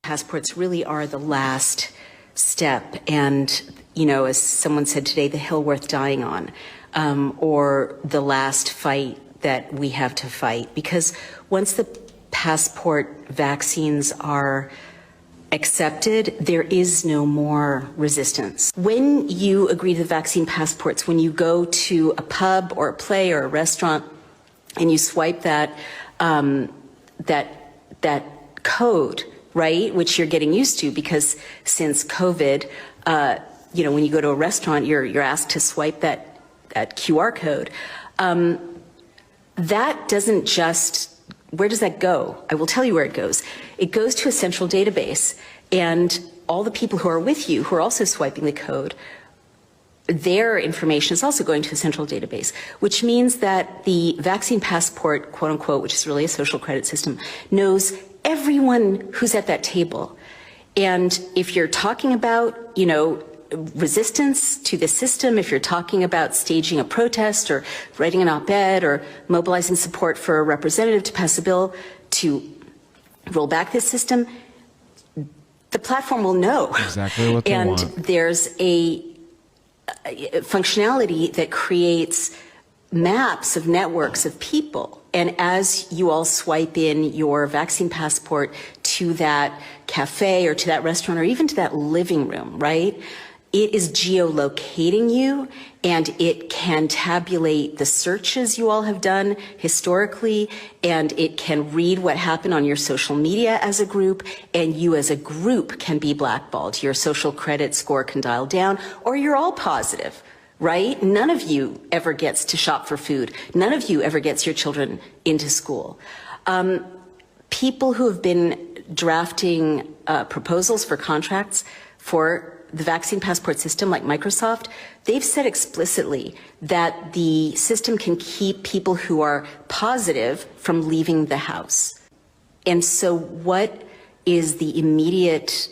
Passports really are the last step, and, you know, as someone said today, the hill worth dying on, or the last fight that we have to fight. Because once the passport vaccines are accepted, there is no more resistance. When you agree to the vaccine passports, when you go to a pub or a play or a restaurant and you swipe that code, right, which you're getting used to, because since COVID, you know, when you go to a restaurant, you're asked to swipe that QR code. That doesn't just, where does that go? I will tell you where it goes. It goes to a central database, and all the people who are with you, who are also swiping the code, their information is also going to a central database, which means that the vaccine passport, quote unquote, which is really a social credit system, knows everyone who's at that table. And if you're talking about, you know, resistance to the system, if you're talking about staging a protest or writing an op-ed or mobilizing support for a representative to pass a bill to roll back this system, the platform will know. Exactly what they want. And there's a functionality that creates maps of networks of people. And as you all swipe in your vaccine passport to that cafe or to that restaurant or even to that living room, right? It is geolocating you, and it can tabulate the searches you all have done historically, and it can read what happened on your social media as a group, and you as a group can be blackballed. Your social credit score can dial down, or you're all positive, right? None of you ever gets to shop for food. None of you ever gets your children into school. People who have been drafting proposals for contracts for the vaccine passport system, like Microsoft, they've said explicitly that the system can keep people who are positive from leaving the house. And so what is the immediate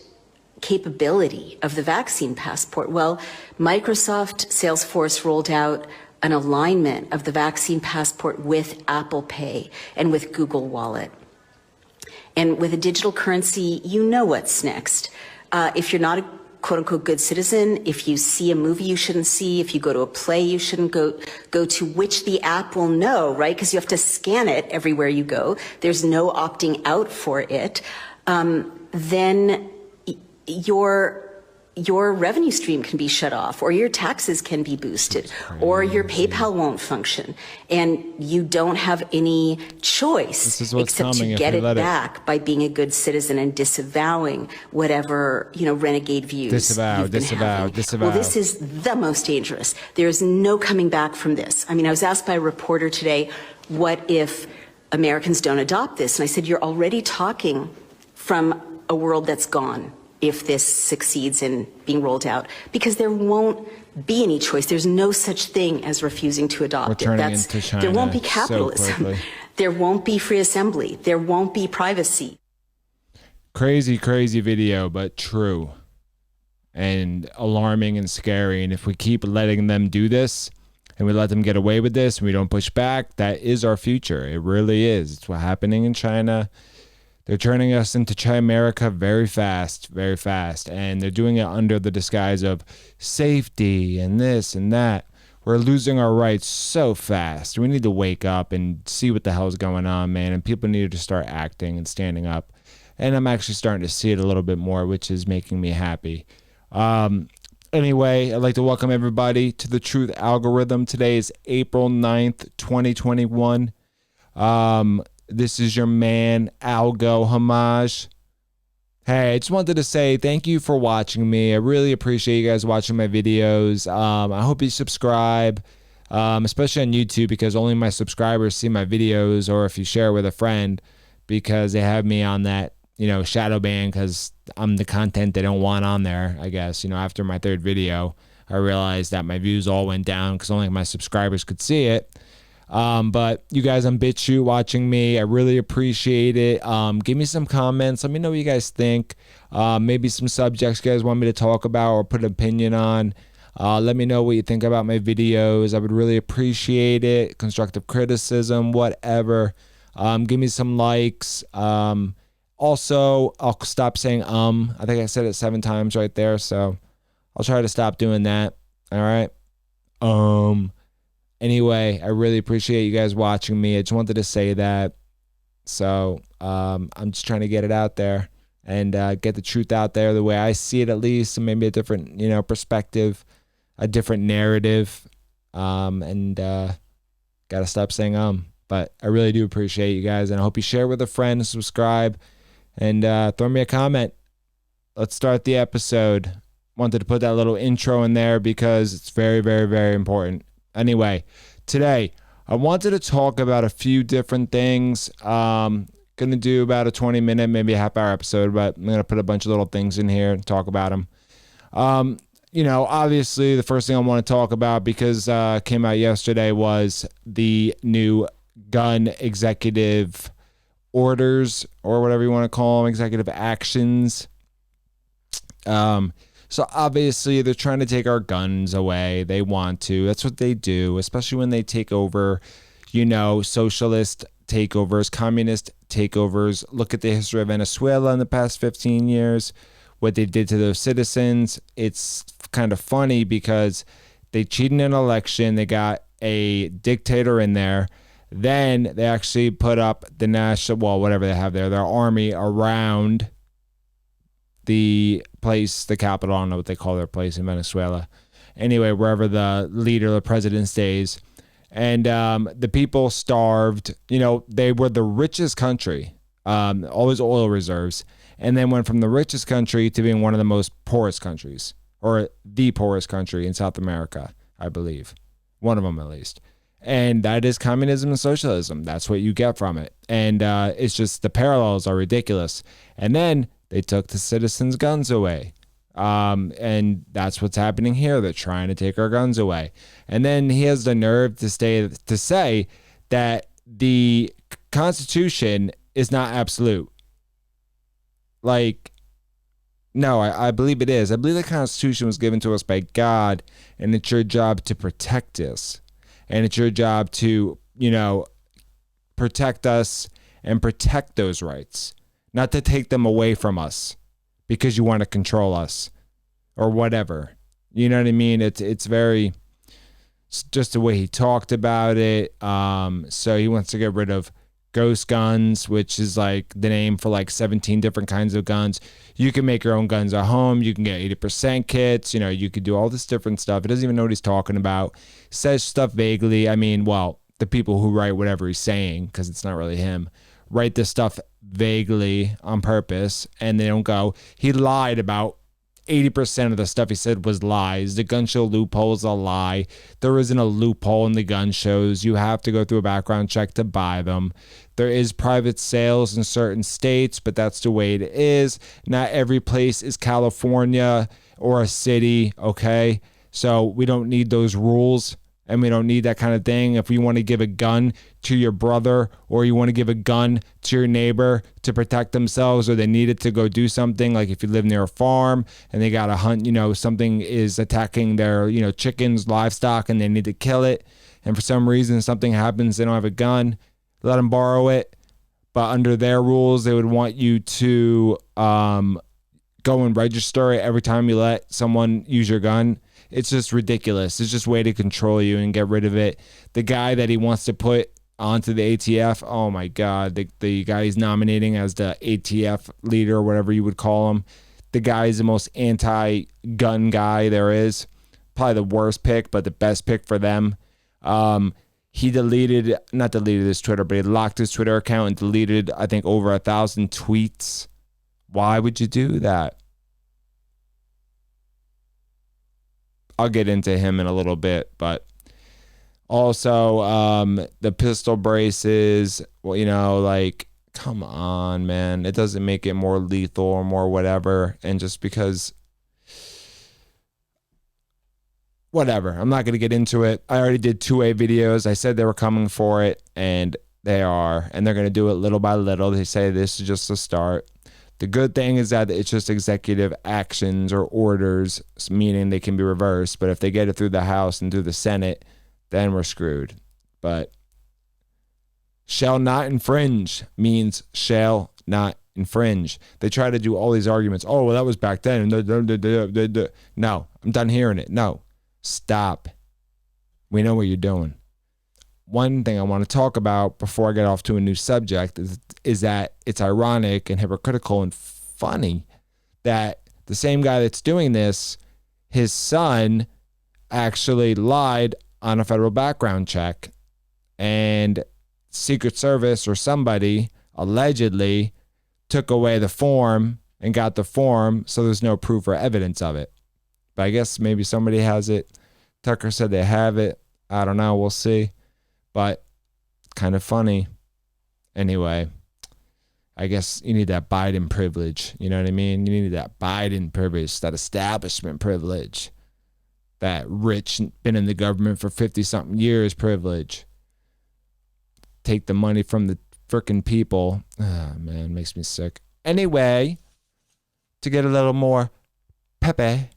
capability of the vaccine passport? Well, Microsoft Salesforce rolled out an alignment of the vaccine passport with Apple Pay and with Google Wallet. And with a digital currency, you know what's next. If you're not a quote unquote good citizen, if you see a movie you shouldn't see, if you go to a play you shouldn't go to, which the app will know, right? Because you have to scan it everywhere you go. There's no opting out for it. Then your revenue stream can be shut off, or your taxes can be boosted, or your PayPal won't function, and you don't have any choice except to get it back by being a good citizen and disavowing whatever, you know, renegade views. Disavow. Well, this is the most dangerous. There's no coming back from this. I mean, I was asked by a reporter today, what if Americans don't adopt this? And I said, you're already talking from a world that's gone if this succeeds in being rolled out, because there won't be any choice. There's no such thing as refusing to adopt it. Into China. There won't be capitalism. So there won't be free assembly. There won't be privacy. Crazy, crazy video, but true and alarming and scary. And if we keep letting them do this and we let them get away with this and we don't push back, that is our future. It really is. It's what's happening in China. They're turning us into Chimerica very fast, and they're doing it under the disguise of safety and this and that. We're losing our rights so fast. We need to wake up and see what the hell's going on, man, and people need to start acting and standing up. And I'm actually starting to see it a little bit more, which is making me happy. Anyway, I'd like to welcome everybody to the Truth Algorithm. Today is April 9th, 2021. This is your man, Algo Homage. Hey, I just wanted to say thank you for watching me. I really appreciate you guys watching my videos. I hope you subscribe, especially on YouTube, because only my subscribers see my videos, or if you share with a friend, because they have me on that, you know, shadow ban, because I'm the content they don't want on there, I guess. You know, after my third video, I realized that my views all went down because only my subscribers could see it. But you guys on BitChute watching me, I really appreciate it. Give me some comments. Let me know what you guys think. Maybe some subjects you guys want me to talk about or put an opinion on. Let me know what you think about my videos. I would really appreciate it. Constructive criticism, whatever. Give me some likes. Also, I'll stop saying I think I said it 7 times right there, so I'll try to stop doing that. All right. Anyway, I really appreciate you guys watching me. I just wanted to say that. So I'm just trying to get it out there and get the truth out there the way I see it, at least, and maybe a different, perspective, a different narrative. And gotta stop saying But I really do appreciate you guys, and I hope you share with a friend, subscribe, and throw me a comment. Let's start the episode. Wanted to put that little intro in there because it's very, very, very important. Anyway, today I wanted to talk about a few different things. Gonna do about a 20-minute, maybe a half-hour episode, but I'm gonna put a bunch of little things in here and talk about them. Obviously the first thing I want to talk about, because came out yesterday, was the new gun executive orders, or whatever you want to call them, executive actions. So obviously they're trying to take our guns away. They want to. That's what they do, especially when they take over, socialist takeovers, communist takeovers. Look at the history of Venezuela in the past 15 years, what they did to those citizens. It's kind of funny because they cheated in an election. They got a dictator in there. Then they actually put up the whatever they have there, their army around the place, the capital. I don't know what they call their place in Venezuela. Anyway, wherever the leader, the president stays. And the people starved. They were the richest country, always oil reserves, and then went from the richest country to being one of the most poorest countries, or the poorest country in South America, I believe. One of them, at least. And that is communism and socialism. That's what you get from it. And it's just, the parallels are ridiculous. And then they took the citizens' guns away. And that's what's happening here. They're trying to take our guns away. And then he has the nerve to say that the Constitution is not absolute. No, I believe it is. I believe the Constitution was given to us by God, and it's your job to protect us. And it's your job to, protect us and protect those rights, not to take them away from us because you want to control us or whatever. You know what I mean? It's just the way he talked about it. So he wants to get rid of ghost guns, which is like the name for like 17 different kinds of guns. You can make your own guns at home. You can get 80% kits. You could do all this different stuff. He doesn't even know what he's talking about. Says stuff vaguely. I mean, well, the people who write whatever he's saying, because it's not really him, write this stuff vaguely on purpose, and they don't go, he lied about 80% of the stuff he said was lies. The gun show loophole is a lie. There isn't a loophole in the gun shows. You have to go through a background check to buy them. There is private sales in certain states, but that's the way it is. Not every place is California or a city, okay? So we don't need those rules, and we don't need that kind of thing. If you want to give a gun to your brother, or you want to give a gun to your neighbor to protect themselves, or they need it to go do something, like if you live near a farm and they got to hunt, something is attacking their, chickens, livestock, and they need to kill it, and for some reason something happens, they don't have a gun, let them borrow it. But under their rules, they would want you to go and register it every time you let someone use your gun. It's just ridiculous. It's just a way to control you and get rid of it. The guy that he wants to put onto the ATF, oh my God, the guy he's nominating as the ATF leader, or whatever you would call him, the guy is the most anti-gun guy there is. Probably the worst pick, but the best pick for them. He not deleted his Twitter, but he locked his Twitter account and deleted, I think, over 1,000 tweets. Why would you do that? I'll get into him in a little bit, but also the pistol braces, come on, man. It doesn't make it more lethal or more whatever. And just because, whatever, I'm not going to get into it. I already did 2A videos. I said they were coming for it, and they are. And they're going to do it little by little. They say this is just a start. The good thing is that it's just executive actions or orders, meaning they can be reversed. But if they get it through the House and through the Senate, then we're screwed. But shall not infringe means shall not infringe. They try to do all these arguments. Oh, well, that was back then. No, I'm done hearing it. No, stop. We know what you're doing. One thing I want to talk about before I get off to a new subject is that it's ironic and hypocritical and funny that the same guy that's doing this, his son actually lied on a federal background check, and Secret Service or somebody allegedly took away the form and got the form, so there's no proof or evidence of it. But I guess maybe somebody has it. Tucker said they have it. I don't know. We'll see. But kind of funny. Anyway, I guess you need that Biden privilege. You know what I mean? You need that Biden privilege, that establishment privilege, that rich, been in the government for 50-something years privilege. Take the money from the freaking people. Oh, man, makes me sick. Anyway, to get a little more pepe.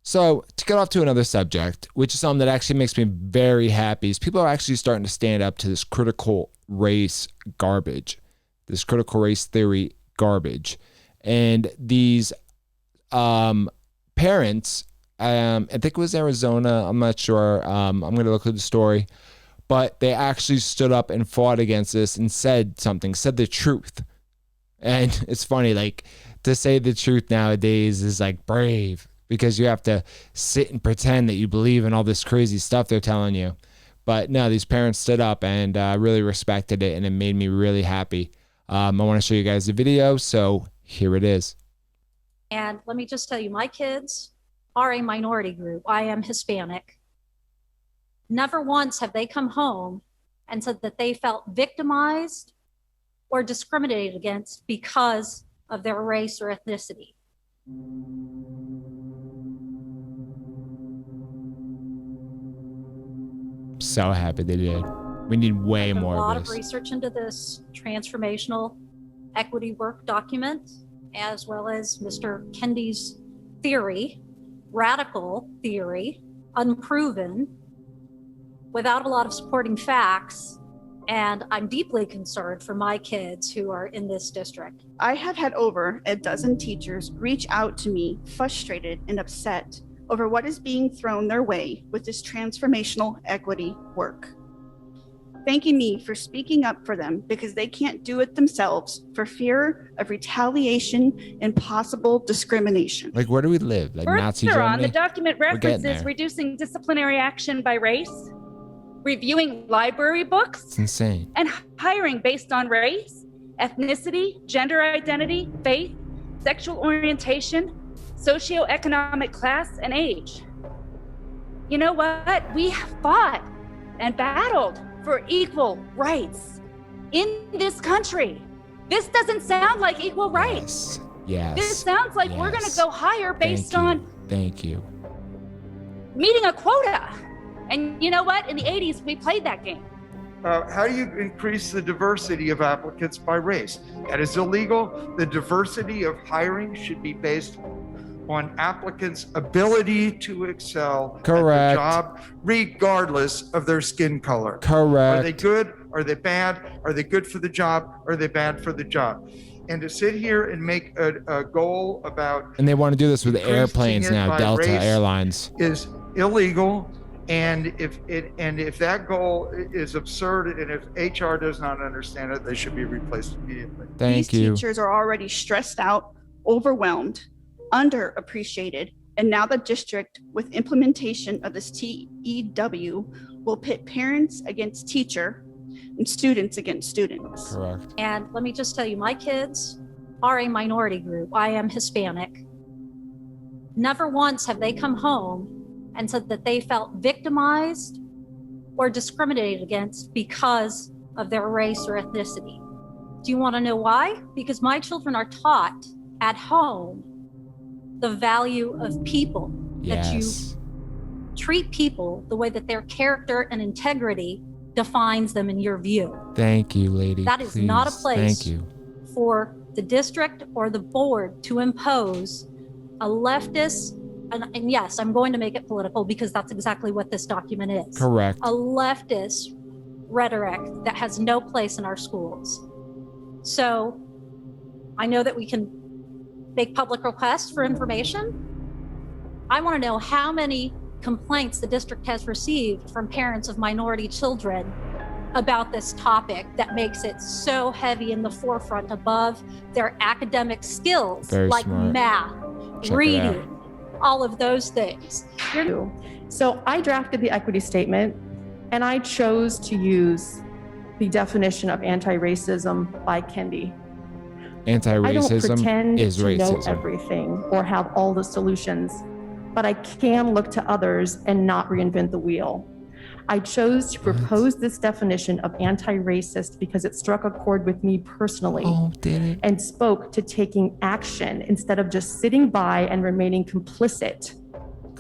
So to get off to another subject, which is something that actually makes me very happy, is people are actually starting to stand up to this critical race garbage, this critical race theory garbage. And these parents, I think it was Arizona, I'm not sure, I'm going to look at the story, but they actually stood up and fought against this and said something, said the truth. And it's funny, like, to say the truth nowadays is like brave, because you have to sit and pretend that you believe in all this crazy stuff they're telling you. But no, these parents stood up, and I really respected it, and it made me really happy. I want to show you guys the video, so here it is. And let me just tell you, my kids are a minority group. I am Hispanic. Never once have they come home and said that they felt victimized or discriminated against because of their race or ethnicity. So happy they did. We need way more of this. A lot of research into this transformational equity work document, as well as Mr. Kendi's theory, radical theory, unproven, without a lot of supporting facts. And I'm deeply concerned for my kids who are in this district. I have had over a dozen teachers reach out to me, frustrated and upset over what is being thrown their way with this transformational equity work, thanking me for speaking up for them because they can't do it themselves for fear of retaliation and possible discrimination. Like, where do we live? Like Nazi Further Germany? on, the document references reducing disciplinary action by race, reviewing library books, It's insane. and hiring based on race, ethnicity, gender identity, faith, sexual orientation, socioeconomic class, and age. You know what? We have fought and battled for equal rights in this country. This doesn't sound like equal rights. Yes. This sounds like we're going to go higher based on Thank you. meeting a quota. And you know what? In the 80s, we played that game. How do you increase the diversity of applicants by race? That is illegal. The diversity of hiring should be based on applicants' ability to excel at the job, regardless of their skin color. Correct. Are they good? Are they bad? Are they good for the job? Are they bad for the job? And to sit here and make a goal about— And they want to do this with airplanes now, Delta Airlines. Is illegal. And if that goal is absurd, and if HR does not understand it, they should be replaced immediately. Thank you. These teachers are already stressed out, overwhelmed, underappreciated, and now the district, with implementation of this TEW, will pit parents against teacher and students against students. Correct. And let me just tell you, my kids are a minority group. I am Hispanic. Never once have they come home and said that they felt victimized or discriminated against because of their race or ethnicity. Do you want to know why? Because my children are taught at home the value of people, that you treat people the way that their character and integrity defines them in your view. Thank you, lady. That is not a place for the district or the board to impose a leftist, and yes, I'm going to make it political because that's exactly what this document is. Correct. A leftist rhetoric that has no place in our schools. So I know that we can make public requests for information. I want to know how many complaints the district has received from parents of minority children about this topic that makes it so heavy in the forefront above their academic skills, Very like smart. math, Check it out. reading, all of those things. So I drafted the equity statement, and I chose to use the definition of anti-racism by Kendi. I don't Anti-racism pretend is to know racism. everything or have all the solutions, but I can look to others and not reinvent the wheel. I chose to propose this definition of anti-racist because it struck a chord with me personally Oh, did it? and spoke to taking action instead of just sitting by and remaining complicit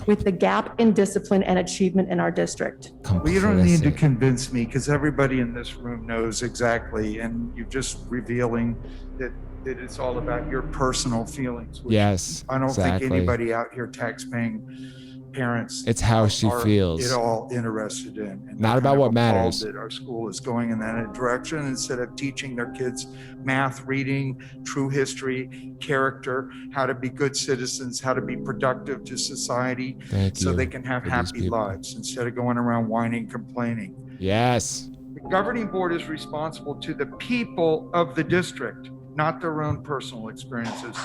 with the gap in discipline and achievement in our district. Well, you don't need to Complicit. convince me because everybody in this room knows exactly, and you're just revealing that it's all about your personal feelings. Which Yes, I don't exactly. think anybody out here taxpaying parents It's how she are feels. at all interested in. And Not they're about kind of what appalled matters. That our school is going in that direction instead of teaching their kids math, reading, true history, character, how to be good citizens, how to be productive to society, Thank so you they can have for these happy people. lives instead of going around whining, complaining. Yes. The governing board is responsible to the people of the district, not their own personal experiences,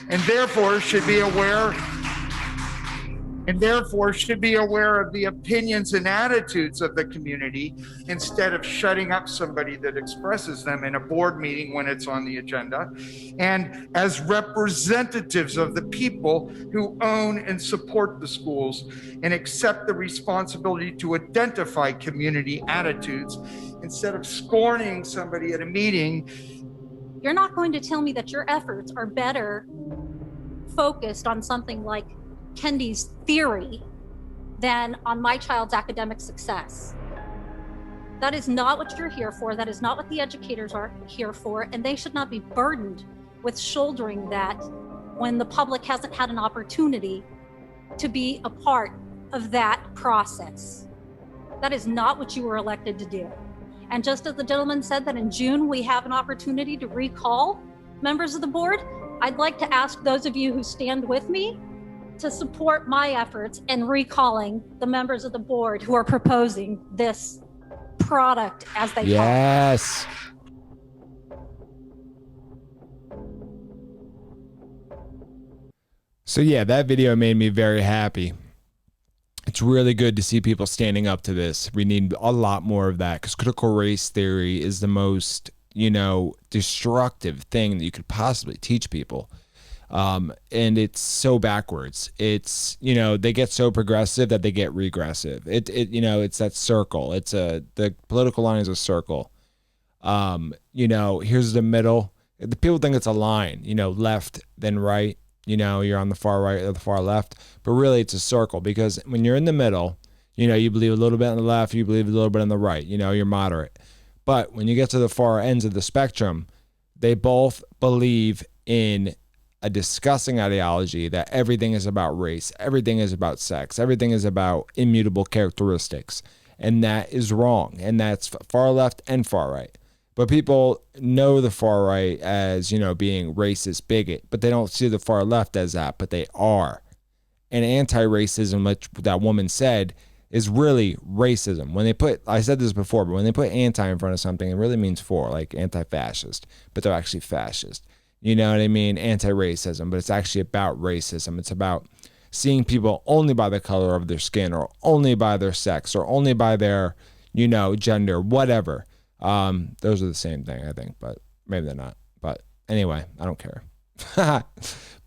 and therefore should be aware of the opinions and attitudes of the community instead of shutting up somebody that expresses them in a board meeting when it's on the agenda, and as representatives of the people who own and support the schools and accept the responsibility to identify community attitudes instead of scorning somebody at a meeting. You're not going to tell me that your efforts are better focused on something like Kendi's theory than on my child's academic success. That is not what you're here for. That is not what the educators are here for. And they should not be burdened with shouldering that when the public hasn't had an opportunity to be a part of that process. That is not what you were elected to do. And just as the gentleman said that in June, we have an opportunity to recall members of the board, I'd like to ask those of you who stand with me to support my efforts in recalling the members of the board who are proposing this product, as they call it. Yes. So yeah, that video made me very happy. It's really good to see people standing up to this. We need a lot more of that because critical race theory is the most, destructive thing that you could possibly teach people. And it's so backwards. It's, they get so progressive that they get regressive. It's that circle. The political line is a circle. Here's the middle. The people think it's a line, left, then right. You're on the far right or the far left, but really it's a circle because when you're in the middle, you believe a little bit on the left, you believe a little bit on the right, you're moderate. But when you get to the far ends of the spectrum, they both believe in a disgusting ideology that everything is about race, everything is about sex, everything is about immutable characteristics. And that is wrong. And that's far left and far right. But people know the far right as, being racist, bigot, but they don't see the far left as that, but they are. And anti-racism, like that woman said, is really racism. I said this before, but when they put anti in front of something, it really means for, like anti-fascist, but they're actually fascist. You know what I mean? Anti-racism, but it's actually about racism. It's about seeing people only by the color of their skin or only by their sex or only by their, gender, whatever. Those are the same thing, I think, but maybe they're not. But anyway, I don't care.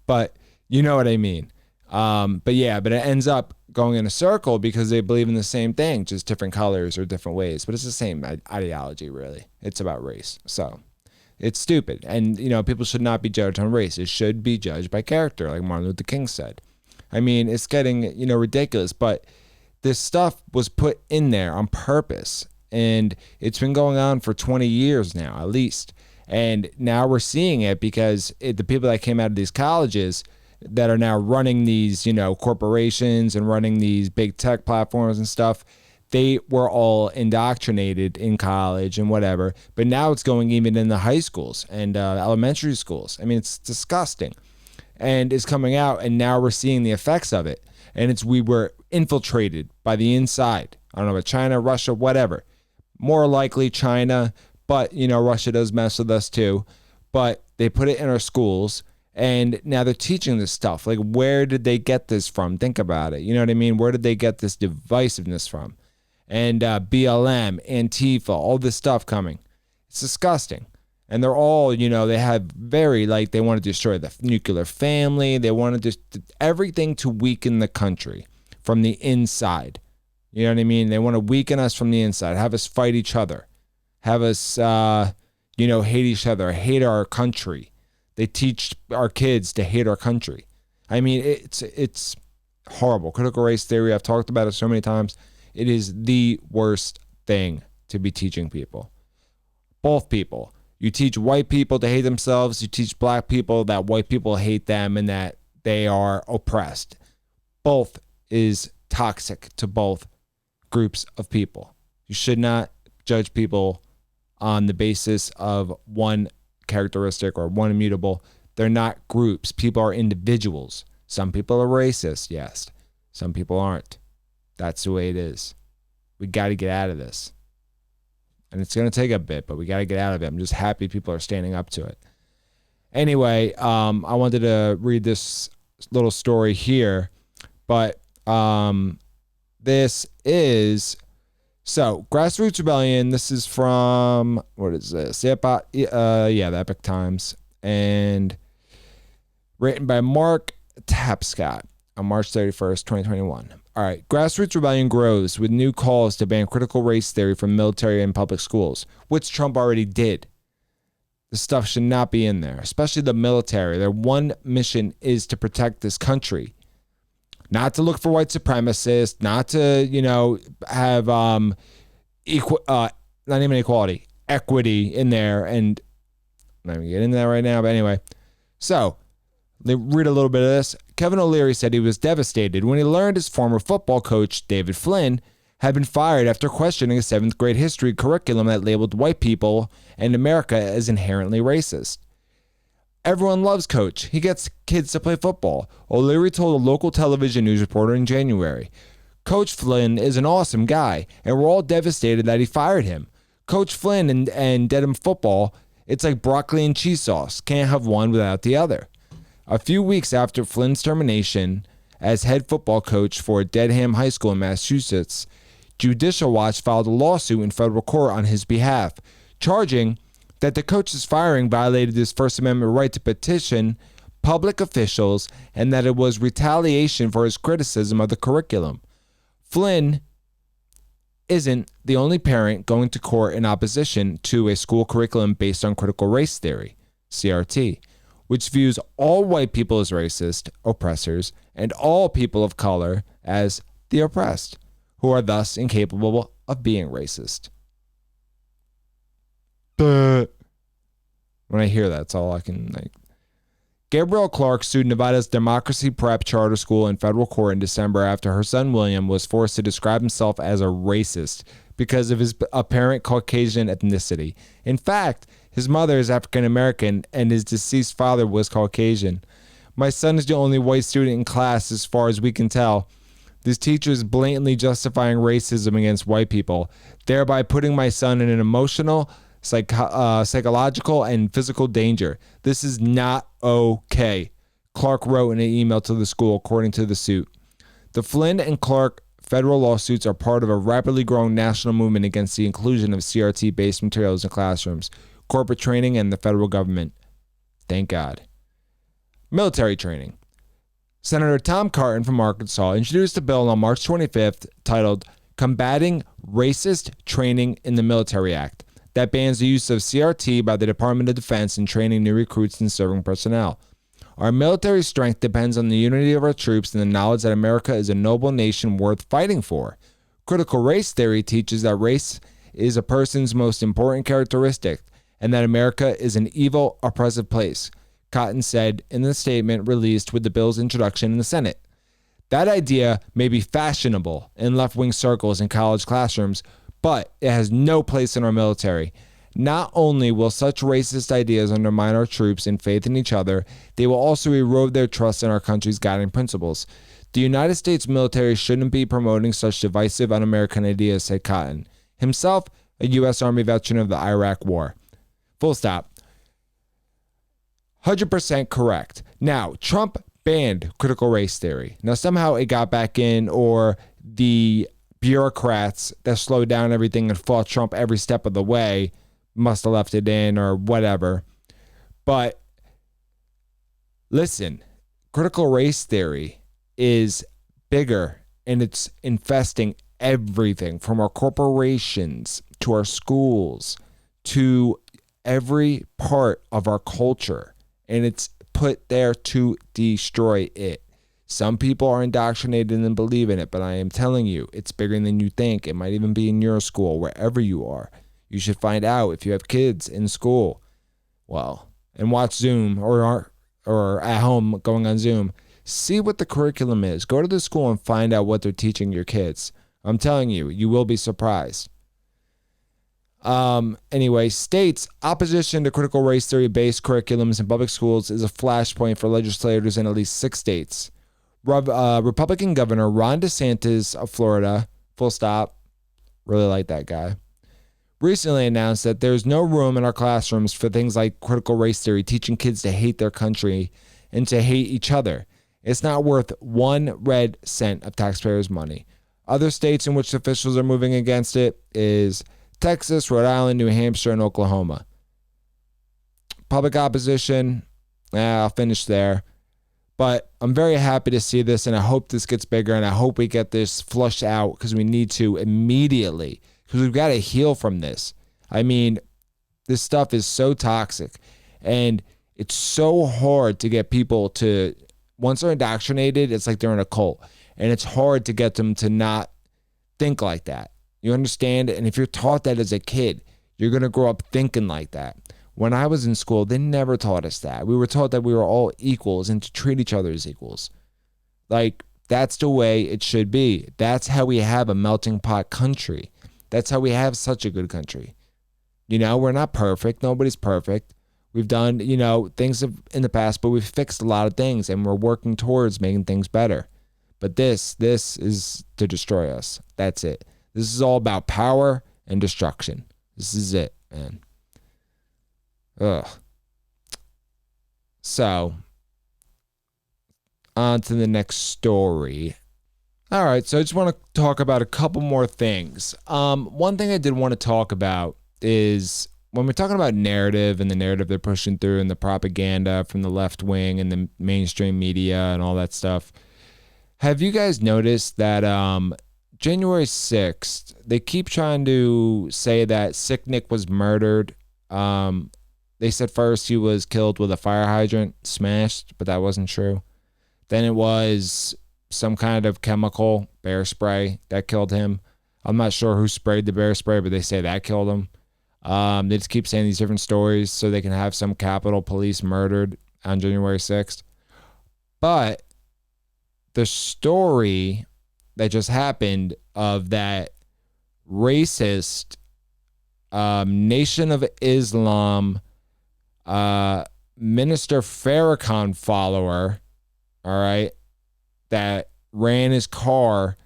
But you know what I mean? But it ends up going in a circle because they believe in the same thing, just different colors or different ways. But it's the same ideology, really. It's about race. So it's stupid. And, people should not be judged on race. It should be judged by character, like Martin Luther King said. I mean, it's getting, ridiculous. But this stuff was put in there on purpose. And it's been going on for 20 years now, at least. And now we're seeing it because the people that came out of these colleges that are now running these, corporations and running these big tech platforms and stuff, they were all indoctrinated in college and whatever, but now it's going even in the high schools and elementary schools. I mean, it's disgusting, and it's coming out, and now we're seeing the effects of it. And we were infiltrated by the inside. I don't know about China, Russia, whatever. More likely China, but Russia does mess with us too. But they put it in our schools, and now they're teaching this stuff. Like, where did they get this from? Think about it. You know what I mean? Where did they get this divisiveness from? And BLM, Antifa, all this stuff coming. It's disgusting. And they're all, they have they want to destroy the nuclear family. They want to just everything to weaken the country from the inside. You know what I mean? They want to weaken us from the inside, have us fight each other, have us, hate each other, hate our country. They teach our kids to hate our country. I mean, it's horrible. Critical race theory, I've talked about it so many times. It is the worst thing to be teaching people. Both people. You teach white people to hate themselves. You teach black people that white people hate them and that they are oppressed. Both is toxic to both groups of people. You should not judge people on the basis of one characteristic or one immutable. They're not groups. People are individuals. Some people are racist, yes. Some people aren't. That's the way it is. We got to get out of this. And it's going to take a bit, but we got to get out of it. I'm just happy people are standing up to it. Anyway, I wanted to read this little story here, but this is, Grassroots Rebellion, this is from, what is this? The Epic Times, and written by Mark Tapscott on March 31st, 2021. All right, Grassroots Rebellion grows with new calls to ban critical race theory from military and public schools, which Trump already did. This stuff should not be in there, especially the military. Their one mission is to protect this country, not to look for white supremacists, not to, have not even equality, equity in there. And I'm not going to get into that right now, but anyway. So, read a little bit of this. Kevin O'Leary said he was devastated when he learned his former football coach, David Flynn, had been fired after questioning a 7th grade history curriculum that labeled white people and America as inherently racist. Everyone loves Coach. He gets kids to play football, O'Leary told a local television news reporter in January. Coach Flynn is an awesome guy, and we're all devastated that he fired him. Coach Flynn and Dedham football, it's like broccoli and cheese sauce. Can't have one without the other. A few weeks after Flynn's termination as head football coach for Dedham High School in Massachusetts, Judicial Watch filed a lawsuit in federal court on his behalf, charging that the coach's firing violated his First Amendment right to petition public officials and that it was retaliation for his criticism of the curriculum. Flynn isn't the only parent going to court in opposition to a school curriculum based on critical race theory, CRT, which views all white people as racist, oppressors, and all people of color as the oppressed, who are thus incapable of being racist. When I hear that, that's all I can like. Gabrielle Clark sued Nevada's Democracy Prep Charter School in federal court in December after her son William was forced to describe himself as a racist because of his apparent Caucasian ethnicity. In fact, his mother is African American and his deceased father was Caucasian. My son is the only white student in class as far as we can tell. This teacher is blatantly justifying racism against white people, thereby putting my son in an emotional, psychological, and physical danger. This is not okay, Clark wrote in an email to the school, according to the suit. The Flynn and Clark federal lawsuits are part of a rapidly growing national movement against the inclusion of CRT-based materials in classrooms, corporate training, and the federal government. Thank God. Military training. Senator Tom Cotton from Arkansas introduced a bill on March 25th titled Combating Racist Training in the Military Act that bans the use of CRT by the Department of Defense in training new recruits and serving personnel. Our military strength depends on the unity of our troops and the knowledge that America is a noble nation worth fighting for. Critical race theory teaches that race is a person's most important characteristic and that America is an evil, oppressive place, Cotton said in the statement released with the bill's introduction in the Senate. That idea may be fashionable in left-wing circles in college classrooms, but it has no place in our military. Not only will such racist ideas undermine our troops and faith in each other, they will also erode their trust in our country's guiding principles. The United States military shouldn't be promoting such divisive, un-American ideas, said Cotton, himself a U.S. Army veteran of the Iraq War. Full stop. 100% correct. Now, Trump banned critical race theory. Now, somehow it got back in, or the bureaucrats that slowed down everything and fought Trump every step of the way must have left it in or whatever. But listen, critical race theory is bigger, and it's infesting everything from our corporations to our schools to every part of our culture. And it's put there to destroy it. Some people are indoctrinated and believe in it, but I am telling you, it's bigger than you think. It might even be in your school, wherever you are. You should find out if you have kids in school. Well, and watch Zoom or at home going on Zoom. See what the curriculum is. Go to the school and find out what they're teaching your kids. I'm telling you, you will be surprised. Anyway, states' opposition to critical race theory-based curriculums in public schools is a flashpoint for legislators in at least 6 states. Republican Governor Ron DeSantis of Florida, full stop, really like that guy, recently announced that there's no room in our classrooms for things like critical race theory, teaching kids to hate their country and to hate each other. It's not worth 1 red cent of taxpayers' money. Other states in which officials are moving against it is Texas, Rhode Island, New Hampshire, and Oklahoma. Public opposition, I'll finish there. But I'm very happy to see this, and I hope this gets bigger, and I hope we get this flushed out because we need to immediately, because we've got to heal from this. I mean, this stuff is so toxic, and it's so hard to get people to, once they're indoctrinated, it's like they're in a cult, and it's hard to get them to not think like that. You understand? And if you're taught that as a kid, you're going to grow up thinking like that. When I was in school, they never taught us that. We were taught that we were all equals and to treat each other as equals. Like, that's the way it should be. That's how we have a melting pot country. That's how we have such a good country. You know, we're not perfect. Nobody's perfect. We've done, things in the past, but we've fixed a lot of things, and we're working towards making things better. But this is to destroy us. That's it. This is all about power and destruction. This is it, man. Ugh. So, on to the next story. All right, so I just want to talk about a couple more things. One thing I did want to talk about is when we're talking about narrative and the narrative they're pushing through and the propaganda from the left wing and the mainstream media and all that stuff. Have you guys noticed that January 6th, they keep trying to say that Sick Nick was murdered. They said first he was killed with a fire hydrant smashed, but that wasn't true. Then it was some kind of chemical, bear spray, that killed him. I'm not sure who sprayed the bear spray, but they say that killed him. They just keep saying these different stories so they can have some Capitol Police murdered on January 6th. But the story that just happened of that racist Nation of Islam Minister Farrakhan follower, all right, that ran his car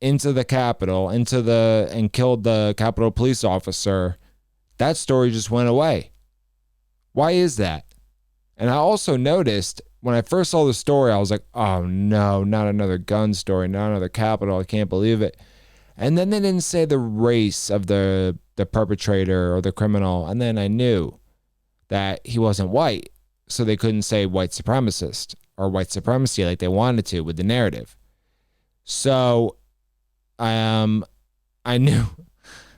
into the Capitol, and killed the Capitol police officer, that story just went away. Why is that? And I also noticed when I first saw the story, I was like, oh no, not another gun story, not another Capitol. I can't believe it. And then they didn't say the race of the perpetrator or the criminal. And then I knew that he wasn't white. So they couldn't say white supremacist or white supremacy like they wanted to with the narrative. So I knew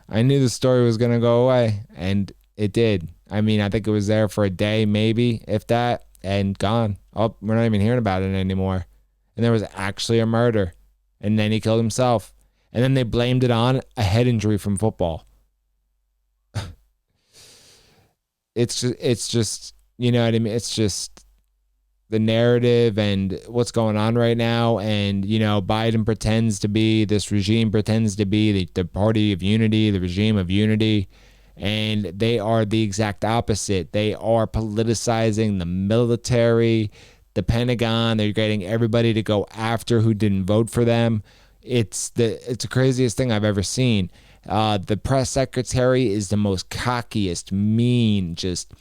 the story was going to go away, and it did. I mean, I think it was there for a day, maybe, if that, and gone. Oh, we're not even hearing about it anymore. And there was actually a murder, and then he killed himself. And then they blamed it on a head injury from football. It's just, you know what I mean? It's just, the narrative and what's going on right now. And, you know, Biden pretends to be, this regime pretends to be the party of unity, the regime of unity. And they are the exact opposite. They are politicizing the military, the Pentagon. They're getting everybody to go after who didn't vote for them. It's the craziest thing I've ever seen. The press secretary is the most cockiest, mean, just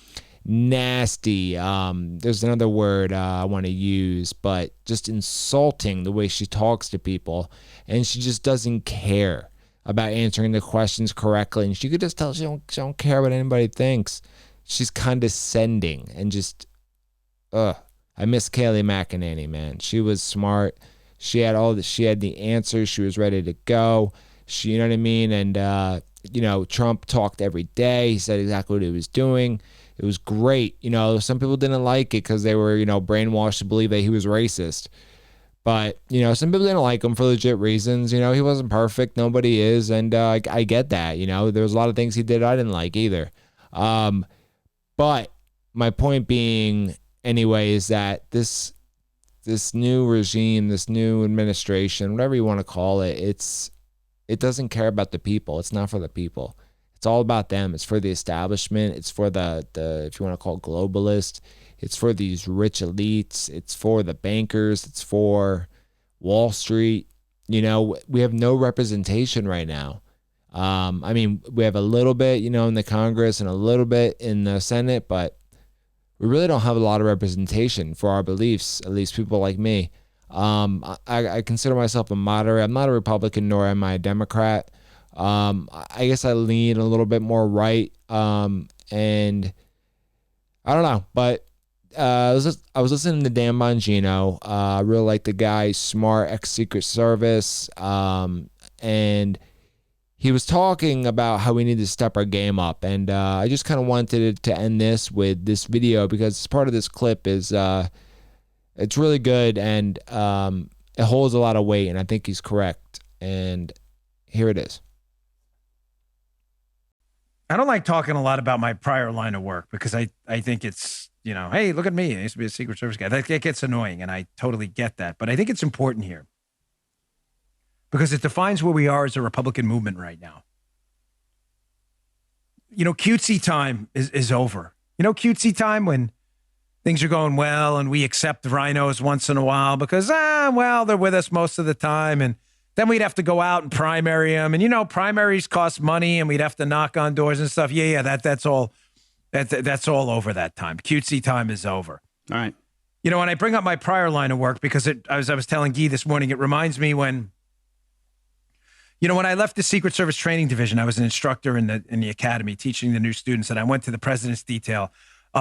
nasty. There's another word I want to use, but just insulting the way she talks to people. And she just doesn't care about answering the questions correctly. And she could just tell she don't care what anybody thinks. She's condescending and just, I miss Kayleigh McEnany, man. She was smart. She had the answers. She was ready to go. You know what I mean? And, you know, Trump talked every day. He said exactly what he was doing. It was great. You know, some people didn't like it because they were, you know, brainwashed to believe that he was racist. But, you know, some people didn't like him for legit reasons. You know, he wasn't perfect. Nobody is. And I get that. You know, there was a lot of things he did I didn't like either. But my point being, anyway, is that this new regime, this new administration, whatever you want to call it, it doesn't care about the people. It's not for the people. It's all about them. It's for the establishment. It's for the if you want to call it globalist. It's for these rich elites. It's for the bankers. It's for Wall Street. You know, we have no representation right now. I mean, we have a little bit, you know, in the Congress and a little bit in the Senate, but we really don't have a lot of representation for our beliefs, at least people like me. I consider myself a moderate. I'm not a Republican, nor am I a Democrat. I guess I lean a little bit more right. And I don't know, but I was listening to Dan Bongino. I really like the guy, smart, ex-Secret Service. And he was talking about how we need to step our game up. And I just kind of wanted to end this with this video because part of this clip is it's really good and it holds a lot of weight, and I think he's correct. And here it is. I don't like talking a lot about my prior line of work because I think it's, you know, hey, look at me. I used to be a Secret Service guy. That gets annoying, and I totally get that. But I think it's important here because it defines where we are as a Republican movement right now. You know, cutesy time is over. You know, cutesy time when things are going well and we accept rhinos once in a while because, well, they're with us most of the time. And then we'd have to go out and primary them. And, you know, primaries cost money and we'd have to knock on doors and stuff. Yeah, that's all over that time. Cutesy time is over. All right. You know, when I bring up my prior line of work, because I was telling Guy this morning, it reminds me when, you know, when I left the Secret Service Training Division, I was an instructor in the academy teaching the new students, and I went to the president's detail.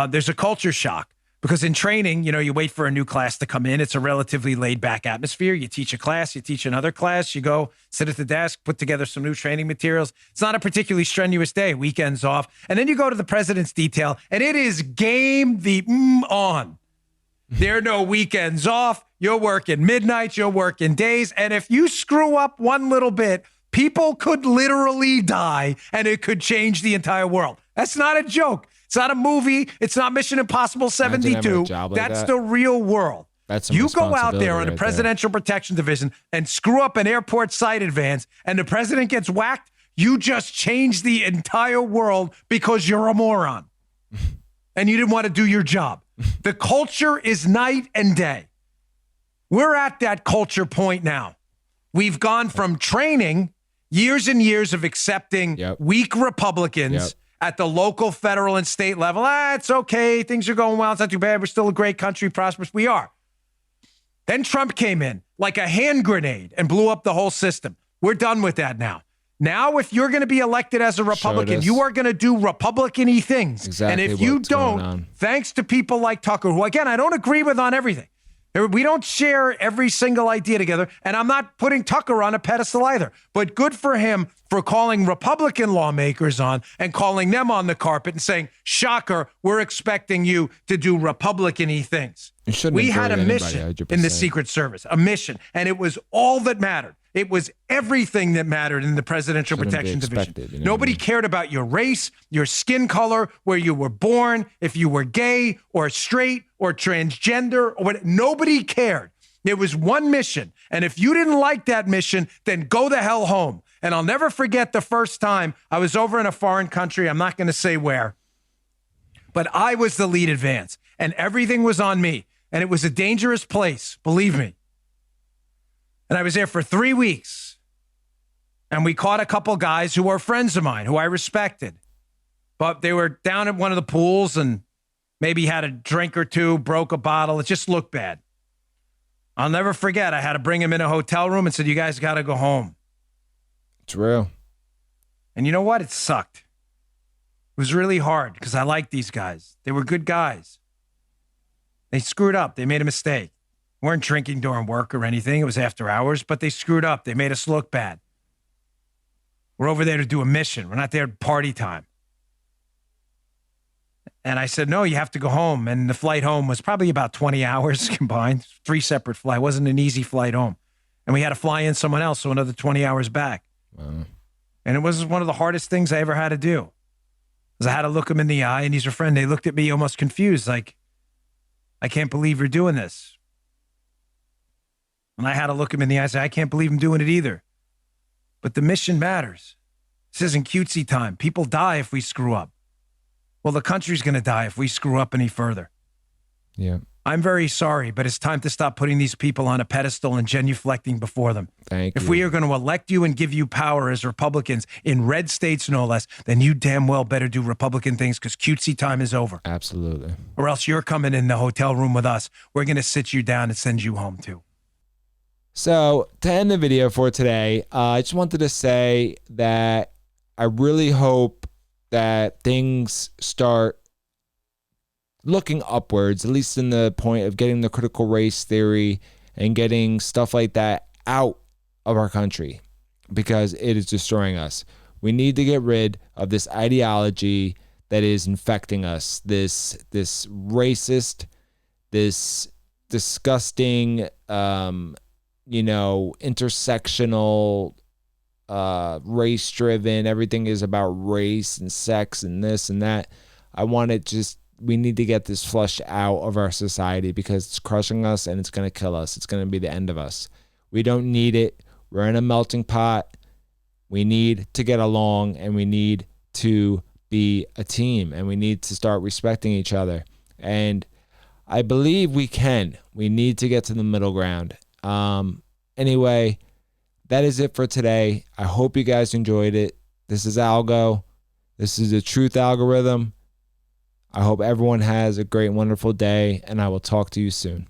There's a culture shock. Because in training, you know, you wait for a new class to come in. It's a relatively laid back atmosphere. You teach a class, you teach another class, you go sit at the desk, put together some new training materials. It's not a particularly strenuous day, weekends off. And then you go to the president's detail and it is game on. There are no weekends off. You're working midnights, you're working days. And if you screw up one little bit, people could literally die and it could change the entire world. That's not a joke. It's not a movie. It's not Mission Impossible 72. That's the real world. You go out there on the Presidential Protection Division and screw up an airport site advance and the president gets whacked, you just changed the entire world because you're a moron. And you didn't want to do your job. The culture is night and day. We're at that culture point now. We've gone from training years and years of accepting weak Republicans at the local, federal, and state level. It's okay. Things are going well. It's not too bad. We're still a great country, prosperous. We are. Then Trump came in like a hand grenade and blew up the whole system. We're done with that now. Now, if you're going to be elected as a Republican, you are going to do Republican-y things. Exactly. And if you don't, thanks to people like Tucker, who, again, I don't agree with on everything. We don't share every single idea together, and I'm not putting Tucker on a pedestal either. But good for him for calling Republican lawmakers on and calling them on the carpet and saying, shocker, we're expecting you to do Republican-y things. We had a mission in the Secret Service, a mission, and it was all that mattered. It was everything that mattered in the Presidential Shouldn't be Protection Division. expected, you know Nobody what I mean? cared about your race, your skin color, where you were born, if you were gay or straight or transgender or what. Nobody cared. It was one mission. And if you didn't like that mission, then go the hell home. And I'll never forget the first time I was over in a foreign country. I'm not going to say where, but I was the lead advance and everything was on me. And it was a dangerous place, believe me. And I was there for 3 weeks. And we caught a couple guys who were friends of mine, who I respected. But they were down at one of the pools and maybe had a drink or two, broke a bottle. It just looked bad. I'll never forget. I had to bring him in a hotel room and said, you guys got to go home. It's real. And you know what? It sucked. It was really hard because I liked these guys. They were good guys. They screwed up. They made a mistake. Weren't drinking during work or anything. It was after hours, but they screwed up. They made us look bad. We're over there to do a mission. We're not there at party time. And I said, no, you have to go home. And the flight home was probably about 20 hours combined, 3 separate flights. It wasn't an easy flight home. And we had to fly in someone else, so another 20 hours back. Wow. And it was one of the hardest things I ever had to do. Because I had to look them in the eye, and he's a friend. They looked at me almost confused, like, I can't believe you're doing this. And I had to look him in the eye and say, I can't believe I'm doing it either. But the mission matters. This isn't cutesy time. People die if we screw up. Well, the country's going to die if we screw up any further. Yeah. I'm very sorry, but it's time to stop putting these people on a pedestal and genuflecting before them. Thank If you. we are going to elect you and give you power as Republicans in red states, no less, then you damn well better do Republican things because cutesy time is over. Absolutely. Or else you're coming in the hotel room with us. We're going to sit you down and send you home too. So to end the video for today, I just wanted to say that I really hope that things start looking upwards, at least in the point of getting the critical race theory and getting stuff like that out of our country, because it is destroying us. We need to get rid of this ideology that is infecting us, this racist, this disgusting, intersectional, race-driven. Everything is about race and sex and this and that. We need to get this flushed out of our society because it's crushing us and it's going to kill us. It's going to be the end of us. We don't need it. We're in a melting pot. We need to get along and we need to be a team and we need to start respecting each other. And I believe we can. We need to get to the middle ground. Anyway, that is it for today. I hope you guys enjoyed it. This is Algo. This is the Truth Algorithm. I hope everyone has a great, wonderful day, and I will talk to you soon.